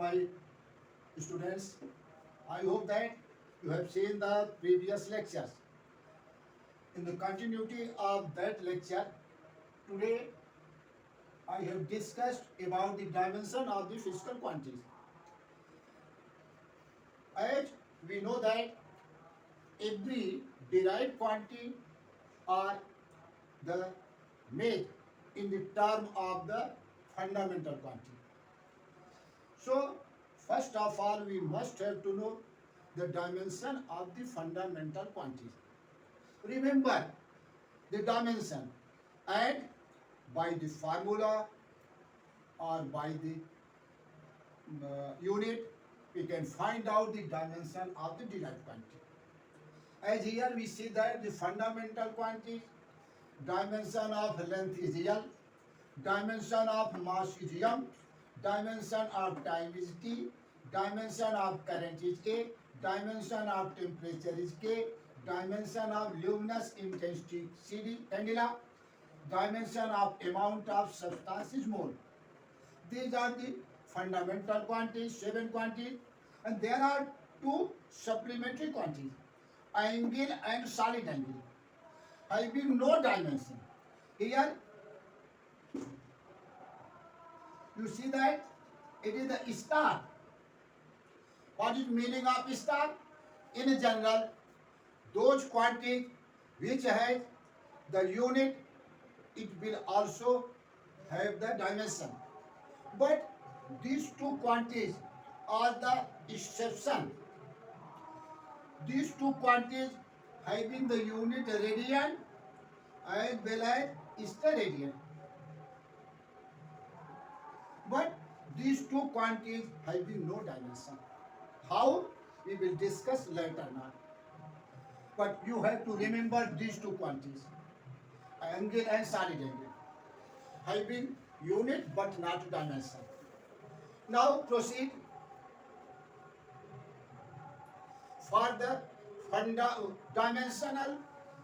my students. I hope that you have seen the previous lectures. In the continuity of that lecture, today I have discussed about the dimension of the physical quantities. As we know that every derived quantity are the made in the term of the fundamental quantity. So, first of all, we must have to know the dimension of the fundamental quantities. Remember the dimension, and by the formula or by the unit, we can find out the dimension of the derived quantity. As here we see that the fundamental quantity, dimension of length is L, dimension of mass is m, dimension of time is t, dimension of current is A, dimension of temperature is K, dimension of luminous intensity CD, candela, dimension of amount of substance is mole. These are the fundamental quantities, 7 quantities, and there are 2 supplementary quantities, angle and solid angle, having no dimension. Here you see that it is the star. What is meaning of star? In general, those quantities which has the unit, it will also have the dimension. But these 2 quantities are the exception. These 2 quantities having the unit radian as well as steradian. But these 2 quantities having no dimension. How? We will discuss later now. But you have to remember these 2 quantities, angle and solid angle, having unit but not dimension. Now proceed for the dimensional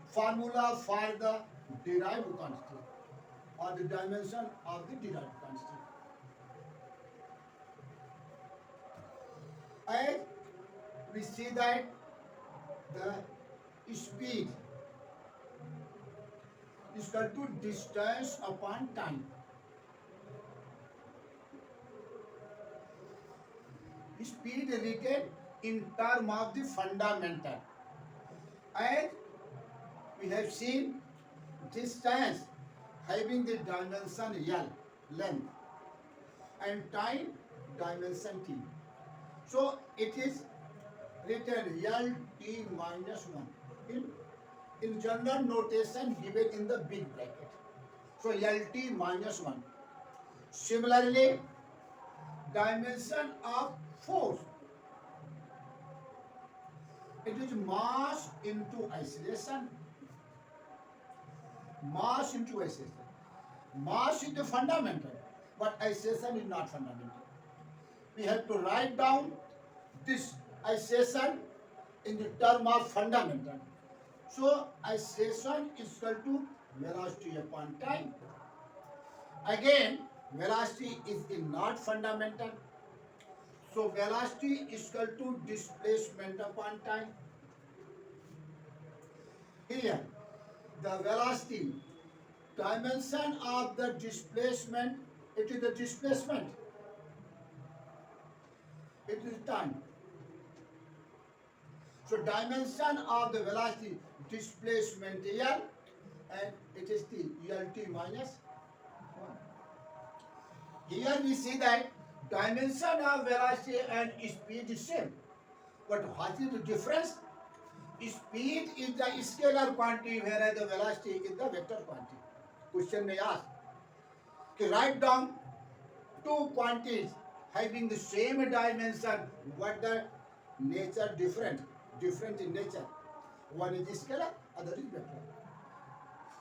formula for the derived quantity or the dimension of the derived quantity. As we see that the speed is equal to distance upon time. Speed is written in term of the fundamental. And we have seen distance having the dimension L, length, and time dimension T. So it is written L T minus 1 in general notation given in the big bracket. So L T minus 1. Similarly, dimension of force, it is mass into acceleration. Mass into acceleration. Mass is the fundamental, but acceleration is not fundamental. We have to write down this acceleration in the term of fundamental. So acceleration is equal to velocity upon time. Again, velocity is not fundamental. So velocity is equal to displacement upon time. Here, the velocity, dimension of the displacement, it is the displacement. It is time. So dimension of the velocity, displacement L, and it is T, Lt minus 1. Here we see that dimension of velocity and speed is same. But what is the difference? Speed is the scalar quantity, whereas the velocity is the vector quantity. Question may ask, write down 2 quantities having the same dimension, what the nature different in nature. One is scalar, other is vector.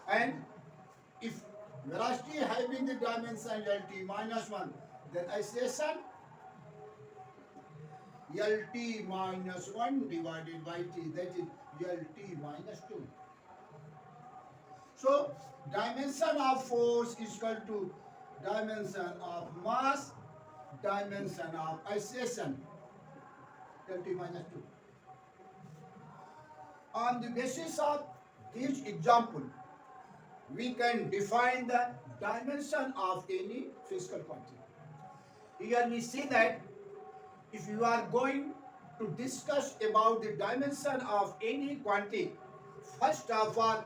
And if velocity having the dimension Lt minus 1, then acceleration Lt minus 1 divided by T, that is Lt minus 2. So dimension of force is equal to dimension of mass dimension of isolation LT minus 2. On the basis of this example, we can define the dimension of any physical quantity. Here we see that if you are going to discuss about the dimension of any quantity, first of all,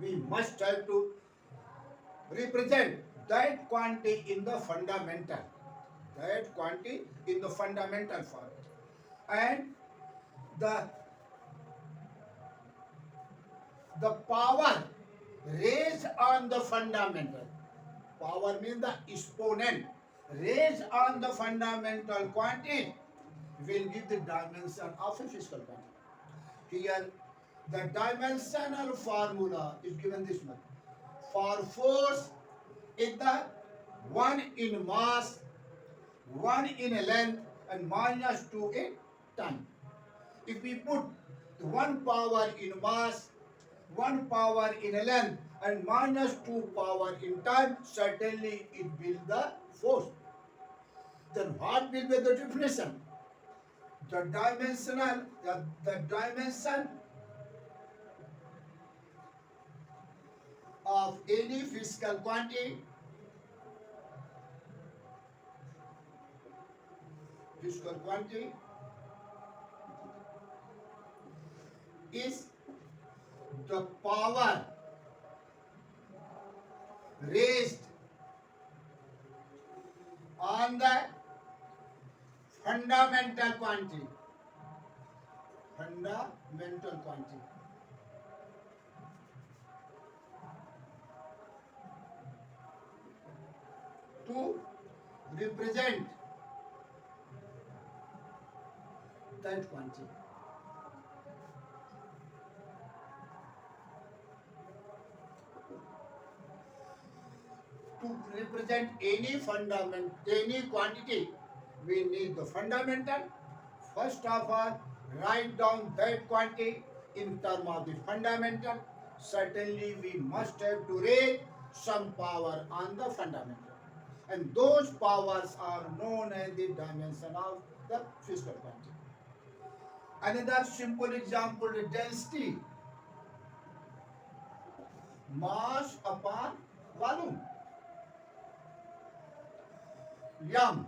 we must have to represent that quantity in the fundamental. That quantity in the fundamental form. And the power raised on the fundamental. Power means the exponent raised on the fundamental quantity will give the dimension of a physical quantity. Here, the dimensional formula is given this much. For force is the 1 in mass, 1 in length, and minus 2 in time. If we put 1 power in mass, 1 power in length, and minus 2 power in time, certainly it will the force. Then what will be the definition? The dimension of any physical quantity is the power raised on the fundamental quantity. To represent that quantity. To represent any quantity, we need the fundamental. First of all, write down that quantity in terms of the fundamental. Certainly, we must have to raise some power on the fundamental. And those powers are known as the dimension of the physical quantity. Another simple example, the density. Mass upon volume. M.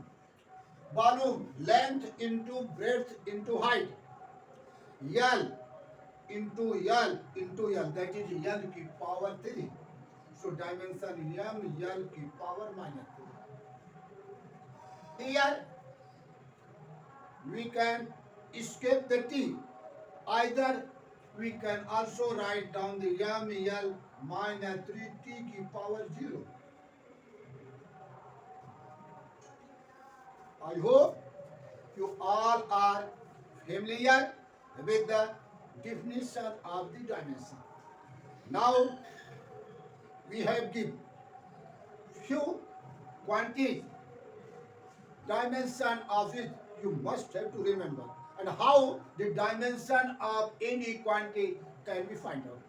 Volume, length into breadth into height. L into L into L, that is L की power 3. So dimension M, L की power minus 3. Here we can escape the T. Either we can also write down the M, L minus 3T की power 0. I hope you all are familiar with the definition of the dimension. Now we have given few quantities, dimension of it you must have to remember, and how the dimension of any quantity can be found out.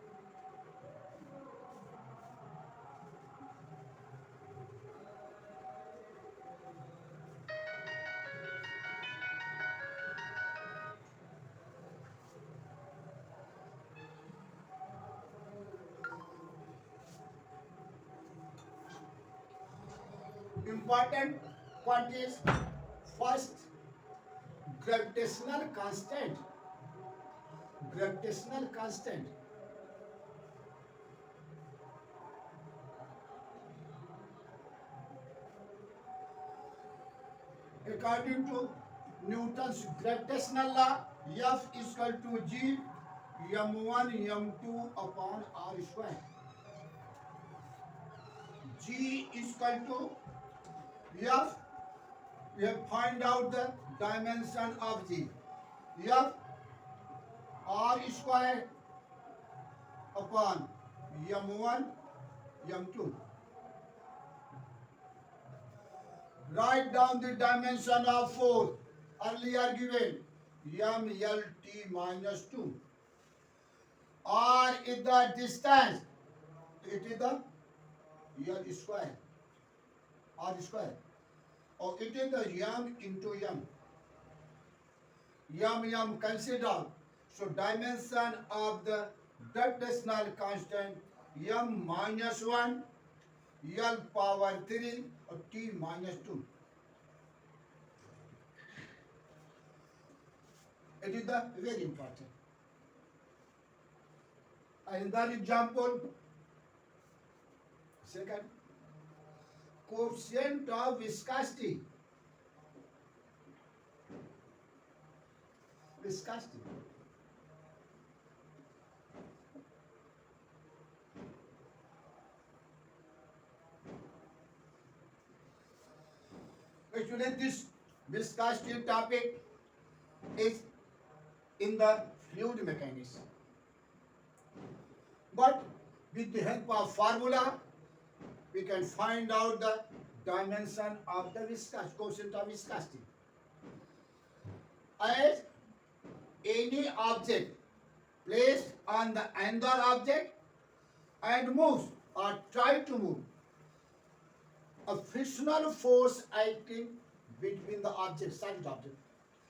Important quantities. First, gravitational constant. According to Newton's gravitational law, F is equal to G m1 m2 upon r square. G is equal to F, we have find out the dimension of G. F r square upon m1 m2. Write down the dimension of force earlier given, m l t minus 2. R is the distance, it is the l square, r square. or it is the m into m. M consider. So dimension of the gravitational constant m minus 1, L power 3 or t minus 2. It is the very important. Another example, second, coefficient of viscosity. Viscosity. Actually, this viscosity topic is in the fluid mechanics. But with the help of formula, we can find out the dimension of the viscosity, coefficient of viscosity. As any object placed on the another object and moves or try to move, a frictional force acting between the object, solid object.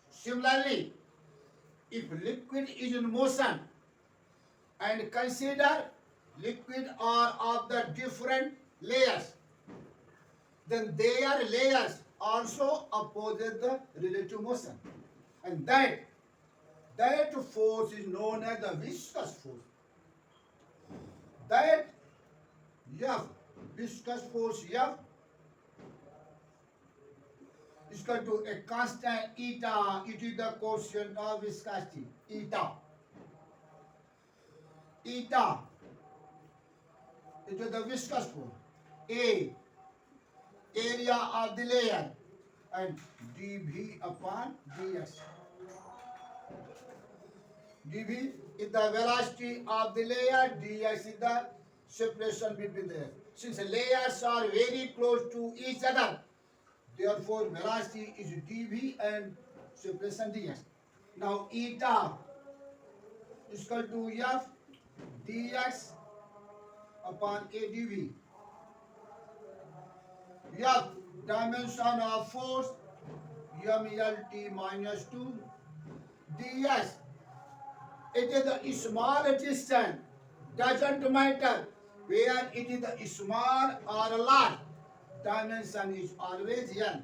Similarly, if liquid is in motion and consider liquid are of the different layers, then their layers also opposes the relative motion, and that force is known as the viscous force. That F, viscous force F, is equal to a constant eta. It is the coefficient of viscosity, eta. Eta, it is the viscous force. A, area of the layer, and dV upon ds. dV is the velocity of the layer, ds is the separation between the layers. Since the layers are very close to each other, therefore velocity is dV and separation ds. Now eta is equal to F dx upon a dV. F, dimension of force, mlt minus 2 ds. It is the small distance, doesn't matter where it is the small or large, dimension is always L.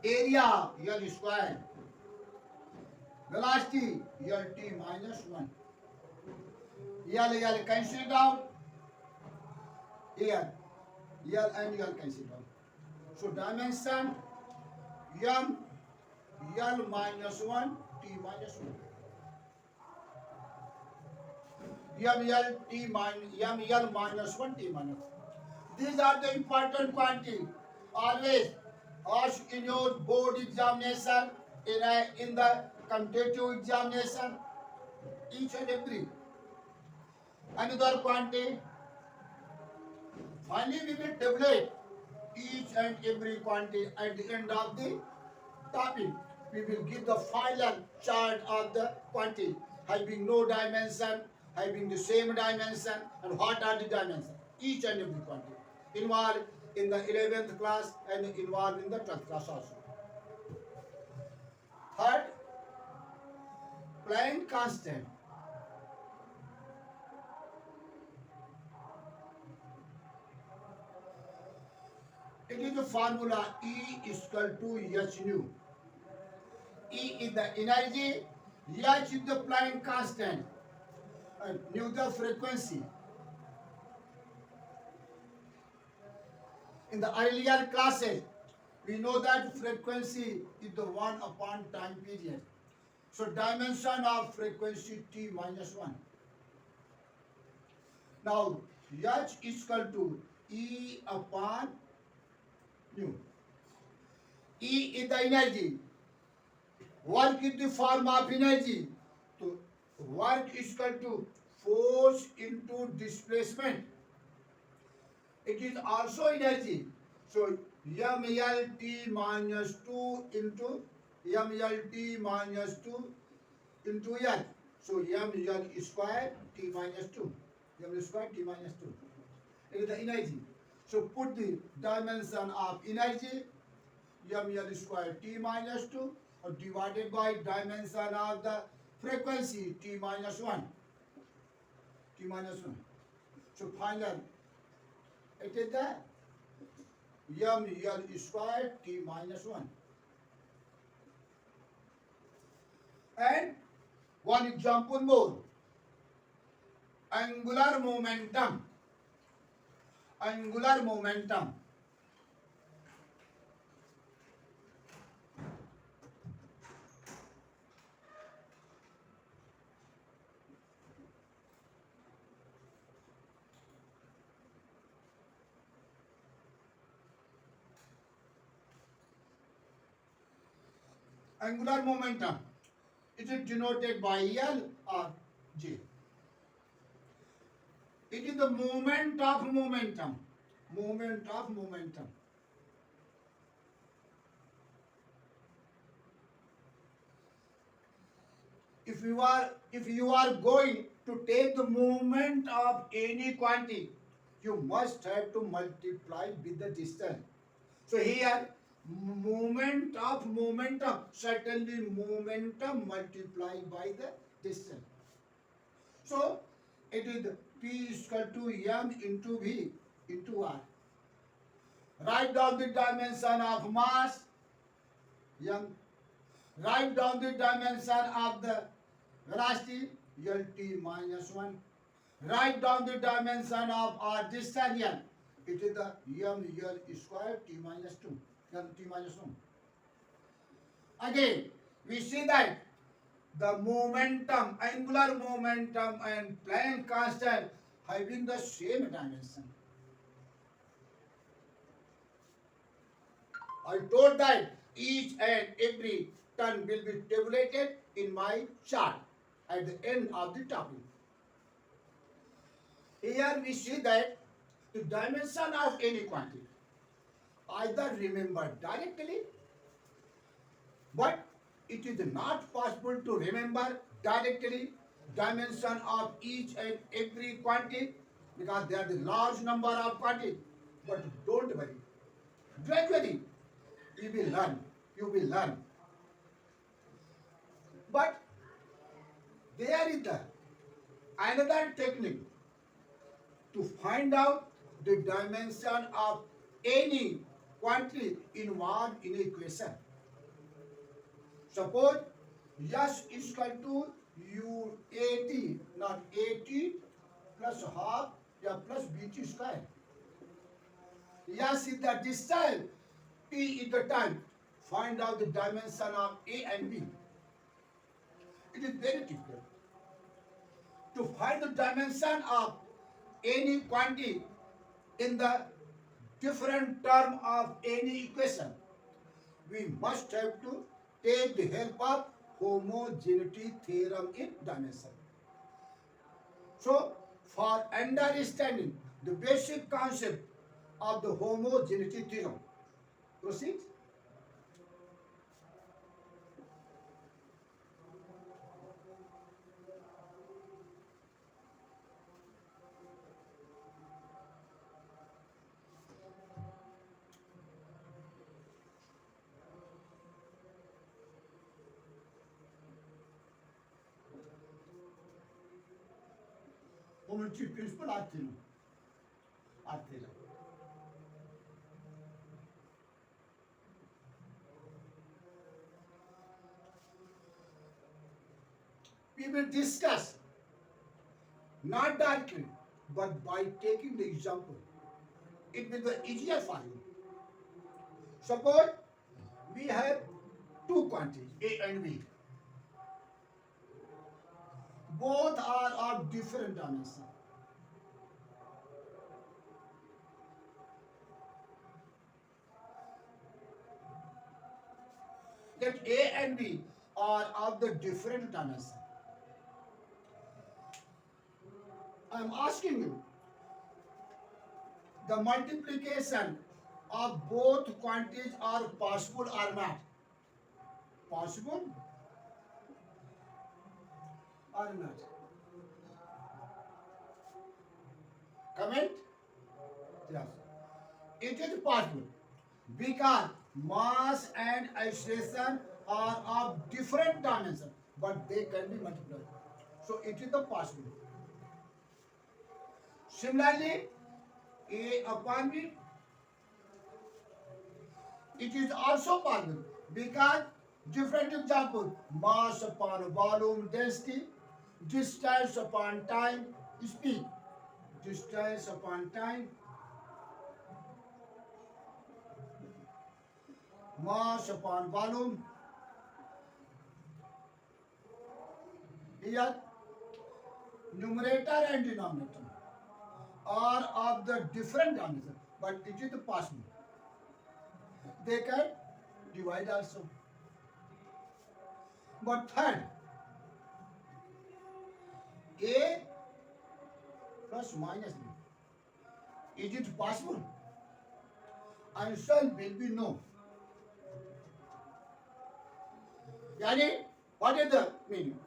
Area, L square. Velocity, Lt minus 1. L cancelled out. Here, L and L cancelled out. So dimension M, L minus 1, T minus 1. L minus 1, T minus 1. These are the important quantity. Always ask in your board examination, in the competitive examination, each and every. Another quantity. Finally, we will tabulate each and every quantity at the end of the topic. We will give the final chart of the quantity, having no dimension, having the same dimension, and what are the dimensions. Each and every quantity involved in the 11th class and involved in the 12th class also. Third, Planck constant. It is the formula E is equal to h nu. E is the energy, h is the Planck constant, and nu the frequency. In the earlier classes, we know that frequency is the 1 upon time period. So dimension of frequency T minus 1. Now h is equal to E upon nu. E is the energy. Work is the form of energy. So work is equal to force into displacement. It is also energy. So mlt minus 2 into mlt minus 2 into L. So ml square T minus 2. M square T minus 2. It is the energy. So put the dimension of energy ml square t minus 2 or divided by dimension of the frequency t minus 1. T minus 1. So final it is the ml square t minus 1. And one example more. Angular momentum. Angular momentum. Angular momentum. It is denoted by L or J. It is the moment of momentum. Moment of momentum. If you are going to take the moment of any quantity, you must have to multiply with the distance. So here moment of momentum, certainly momentum multiplied by the distance. So it is P is equal to m into v into r. Write down the dimension of mass m. Write down the dimension of the velocity Lt minus 1. Write down the dimension of our distance L. It is the m L square t minus 2. T minus 1. Again, we see that the momentum, angular momentum and Planck constant having the same dimension. I told that each and every term will be tabulated in my chart at the end of the topic. Here we see that the dimension of any quantity either remember directly, but it is not possible to remember directly dimension of each and every quantity because there are the large number of quantities. But don't worry. Gradually, you will learn. You will learn. But there is another technique to find out the dimension of any quantity involved in equation. Suppose S is equal to U 80, not 80 plus half plus BT square. S is the distance, T is the time. Find out the dimension of A and B. It is very difficult. To find the dimension of any quantity in the different term of any equation, we must have to take the help of homogeneity theorem in dimension. So, for understanding the basic concept of the homogeneity theorem, proceed. Homogeneity principle or theorem? Or theorem. We will discuss not directly, but by taking the example. It will be easier for you. Suppose we have two quantities, A and B. Both are of different dimensions. That A and B are of the different dimensions. I am asking you, the multiplication of both quantities are possible or not? Possible or not? Comment? Yes. It is possible because mass and acceleration are of different dimensions, but they can be multiplied. So it is the possible. Similarly, A upon B, it is also possible because different examples, mass upon volume density, distance upon time, speed, distance upon time, mass upon volume. Here, numerator and denominator are of the different dimensions, but it is possible. They can divide also. But third, A plus minus B. Is it possible? Answer will be no. Yani, what is the meaning?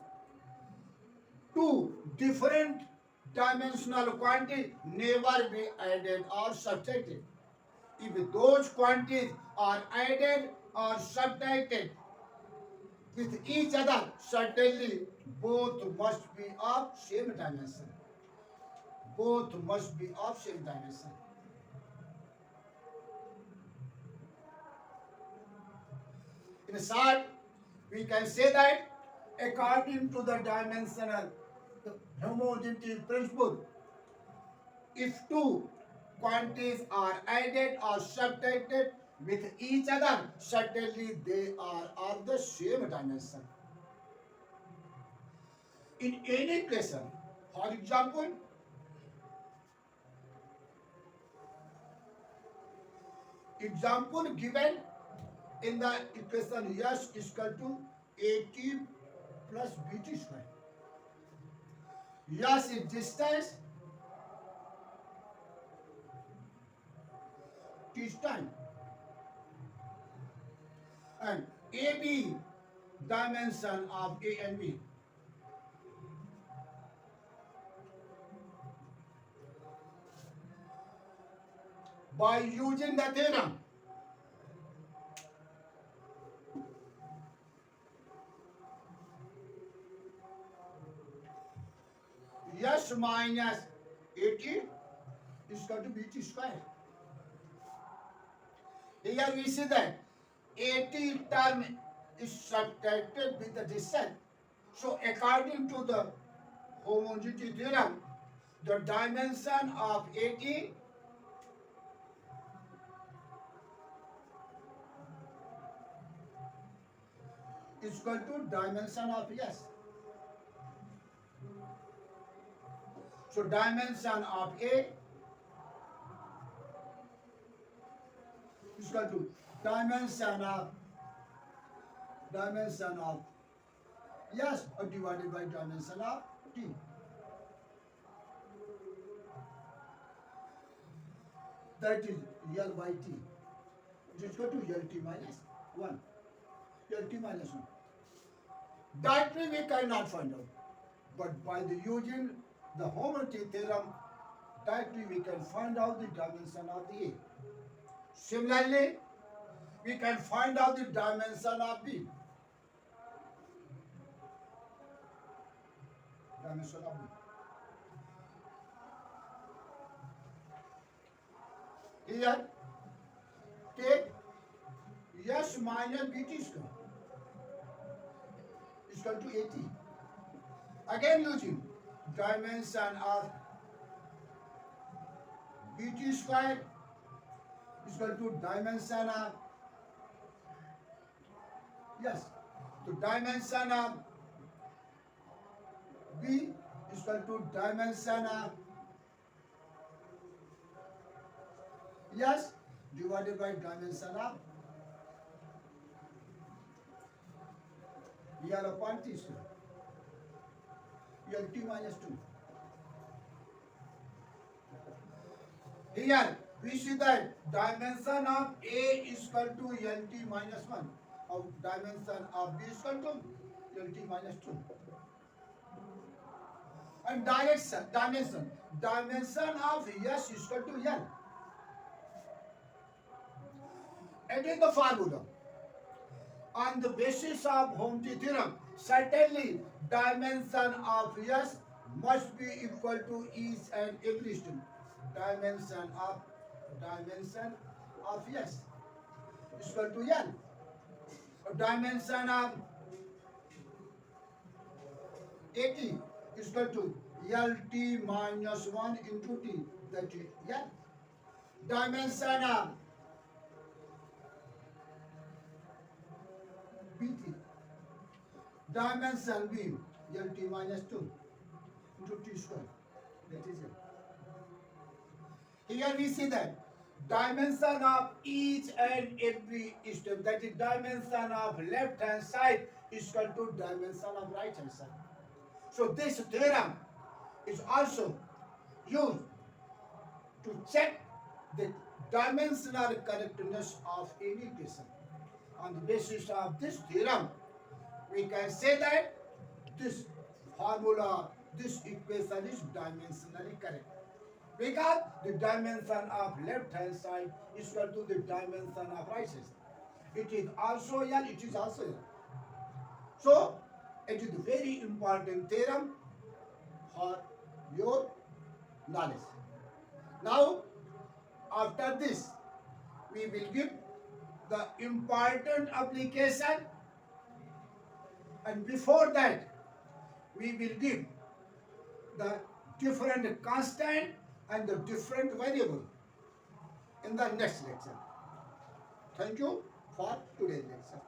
Two different dimensional quantities never be added or subtracted. If those quantities are added or subtracted with each other, certainly both must be of same dimension. Both must be of same dimension. In short, we can say that according to the dimensional homogeneity principle, if two quantities are added or subtracted with each other, certainly they are of the same dimension. In any equation, for example given in the equation S is equal to AT plus BT square. S is distance, T is time, and AB dimension of A and B. By using the theorem, S minus AT is equal to BT square. Here we see that AT term is subtracted with the distance. So according to the homogeneity theorem, the dimension of AT is equal to dimension of S. So dimension of A is equal to dimension of S divided by dimension of T. That is L by T. It is equal to LT minus 1. LT minus 1. That way we cannot find out. But by the using the homogeneity theorem, directly we can find out the dimension of the A. Similarly, we can find out the dimension of B. Dimension of B. Here, take S minus BT square is equal to 80. Again using dimension of BT square is equal to dimension of to dimension of B is equal to dimension of divided by dimension of L upon T square. LT minus 2. Here we see that dimension of A is equal to LT minus 1. Of dimension of B is equal to LT minus 2. And dimension of S is equal to L. It is the formula. On the basis of Homte theorem, certainly dimension of S must be equal to each and every string. Dimension of S is equal to L. Dimension of 80 is equal to LT minus 1 into T, that is L. Dimension of BT, dimension B, LT minus 2 into T square, that is it. Here we see that dimension of each and every step, that is dimension of left hand side is equal to dimension of right hand side. So this theorem is also used to check the dimensional correctness of any equation. On the basis of this theorem, we can say that this formula, this equation is dimensionally correct. Because the dimension of left hand side is equal to the dimension of right hand side. It is also L, it is also L. So, it is a very important theorem for your knowledge. Now, after this, we will give the important application, and before that, we will give the different constant and the different variable in the next lecture. Thank you for today's lecture.